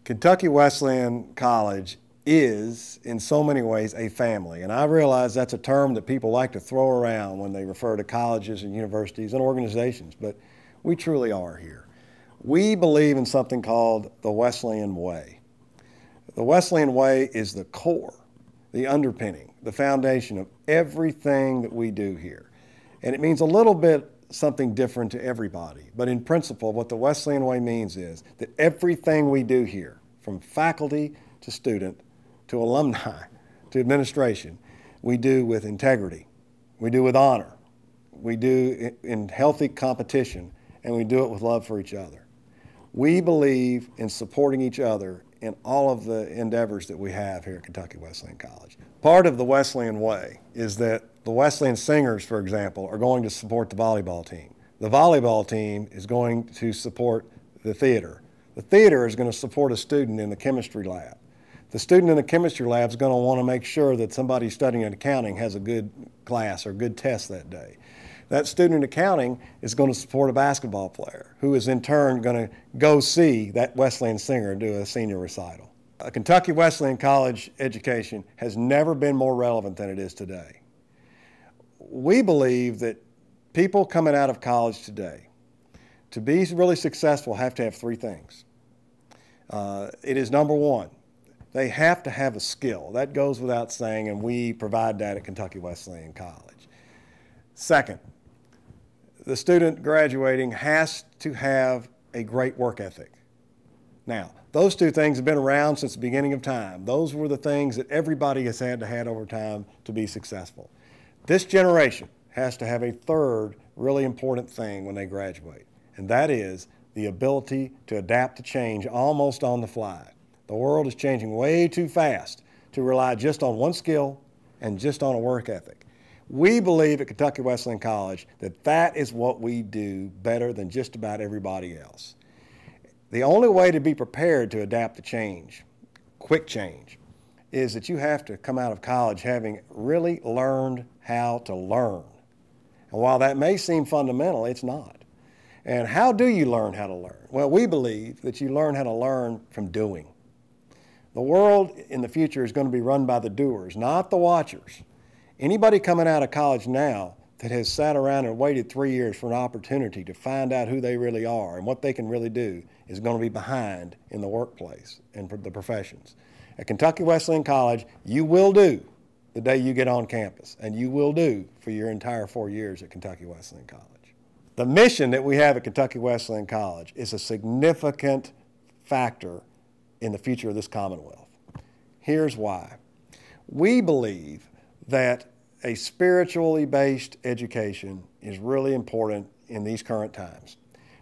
Kentucky Wesleyan College is, in so many ways, a family. And I realize that's a term that people like to throw around when they refer to colleges and universities and organizations, but we truly are here. We believe in something called the Wesleyan Way. The Wesleyan Way is the core, the underpinning, the foundation of everything that we do here. And it means a little bit something different to everybody. But in principle, what the Wesleyan Way means is that everything we do here, from faculty to student to alumni to administration, we do with integrity, we do with honor, we do in healthy competition, and we do it with love for each other. We believe in supporting each other in all of the endeavors that we have here at Kentucky Wesleyan College. Part of the Wesleyan Way is that the Wesleyan Singers, for example, are going to support the volleyball team. The volleyball team is going to support the theater. The theater is going to support a student in the chemistry lab. The student in the chemistry lab is going to want to make sure that somebody studying accounting has a good class or good test that day. That student in accounting is going to support a basketball player who is in turn going to go see that Wesleyan singer do a senior recital. A Kentucky Wesleyan College education has never been more relevant than it is today. We believe that people coming out of college today, to be really successful, have to have three things. It is number one, they have to have a skill. That goes without saying, and we provide that at Kentucky Wesleyan College. Second, the student graduating has to have a great work ethic. Now, those two things have been around since the beginning of time. Those were the things that everybody has had to have over time to be successful. This generation has to have a third really important thing when they graduate, and that is the ability to adapt to change almost on the fly. The world is changing way too fast to rely just on one skill and just on a work ethic. We believe at Kentucky Wesleyan College that that is what we do better than just about everybody else. The only way to be prepared to adapt to change, quick change, is that you have to come out of college having really learned how to learn. And while that may seem fundamental, it's not. And how do you learn how to learn? Well, we believe that you learn how to learn from doing. The world in the future is going to be run by the doers, not the watchers. Anybody coming out of college now that has sat around and waited 3 years for an opportunity to find out who they really are and what they can really do is going to be behind in the workplace and for the professions. At Kentucky Wesleyan College, you will do the day you get on campus, and you will do for your entire 4 years at Kentucky Wesleyan College. The mission that we have at Kentucky Wesleyan College is a significant factor in the future of this Commonwealth. Here's why. We believe that a spiritually based education is really important in these current times.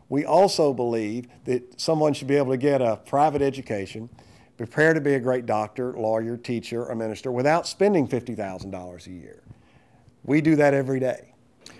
We also believe that someone should be able to get a private education, prepare to be a great doctor, lawyer, teacher, or minister without spending $50,000 a year. We do that every day.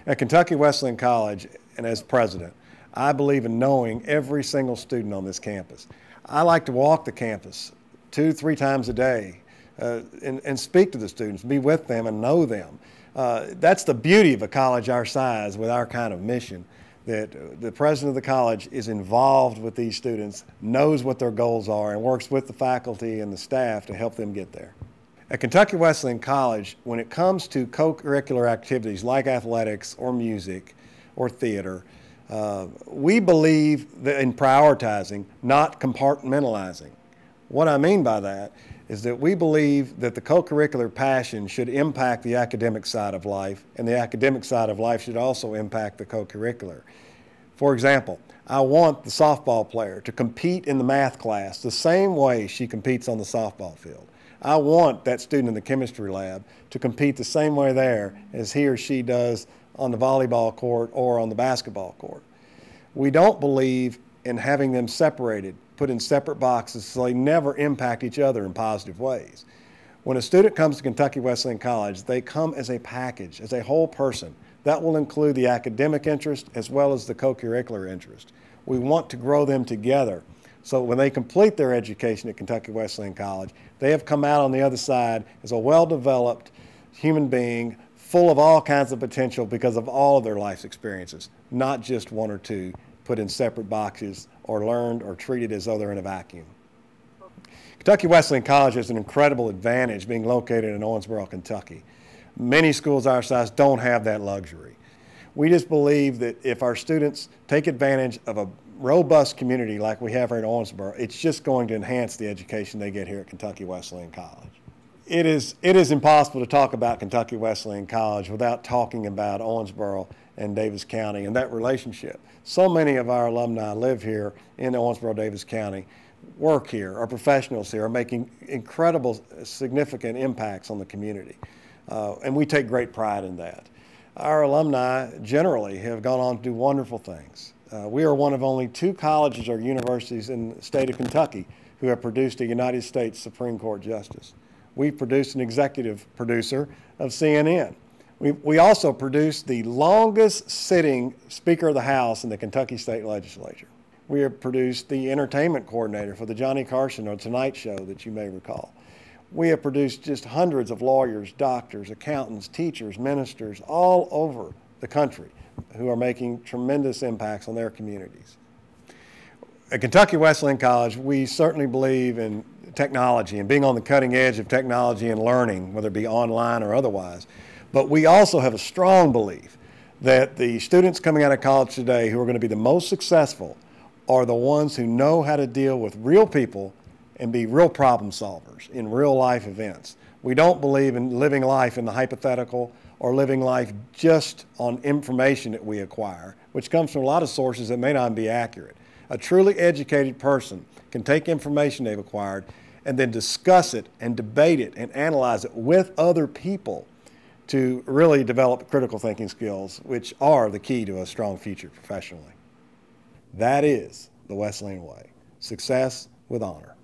At Kentucky Wesleyan College, and as president, I believe in knowing every single student on this campus. I like to walk the campus 2-3 times a day and speak to the students, be with them and know them. That's the beauty of a college our size with our kind of mission, that the president of the college is involved with these students, knows what their goals are, and works with the faculty and the staff to help them get there. At Kentucky Wesleyan College, when it comes to co-curricular activities like athletics or music or theater, we believe that in prioritizing, not compartmentalizing. What I mean by that is that we believe that the co-curricular passion should impact the academic side of life, and the academic side of life should also impact the co-curricular. For example, I want the softball player to compete in the math class the same way she competes on the softball field. I want that student in the chemistry lab to compete the same way there as he or she does on the volleyball court or on the basketball court. We don't believe in having them separated, put in separate boxes so they never impact each other in positive ways. When a student comes to Kentucky Wesleyan College, they come as a package, as a whole person. That will include the academic interest as well as the co-curricular interest. We want to grow them together so when they complete their education at Kentucky Wesleyan College, they have come out on the other side as a well-developed human being full of all kinds of potential because of all of their life's experiences, not just one or two put in separate boxes or learned or treated as though they're in a vacuum. Kentucky Wesleyan College has an incredible advantage being located in Owensboro, Kentucky. Many schools our size don't have that luxury. We just believe that if our students take advantage of a robust community like we have here in Owensboro, it's just going to enhance the education they get here at Kentucky Wesleyan College. It is impossible to talk about Kentucky Wesleyan College without talking about Owensboro and Davis County and that relationship. So many of our alumni live here in Owensboro, Davis County, work here, are professionals here, are making incredible, significant impacts on the community. And we take great pride in that. Our alumni generally have gone on to do wonderful things. We are one of only 2 colleges or universities in the state of Kentucky who have produced a United States Supreme Court justice. We produced an executive producer of CNN. We also produced the longest sitting Speaker of the House in the Kentucky State Legislature. We have produced the entertainment coordinator for the Johnny Carson or Tonight Show that you may recall. We have produced just hundreds of lawyers, doctors, accountants, teachers, ministers all over the country who are making tremendous impacts on their communities. At Kentucky Wesleyan College, we certainly believe in technology and being on the cutting edge of technology and learning, whether it be online or otherwise. But we also have a strong belief that the students coming out of college today who are going to be the most successful are the ones who know how to deal with real people and be real problem solvers in real life events. We don't believe in living life in the hypothetical or living life just on information that we acquire, which comes from a lot of sources that may not be accurate. A truly educated person can take information they've acquired and then discuss it and debate it and analyze it with other people to really develop critical thinking skills, which are the key to a strong future professionally. That is the Wesleyan way. Success with honor.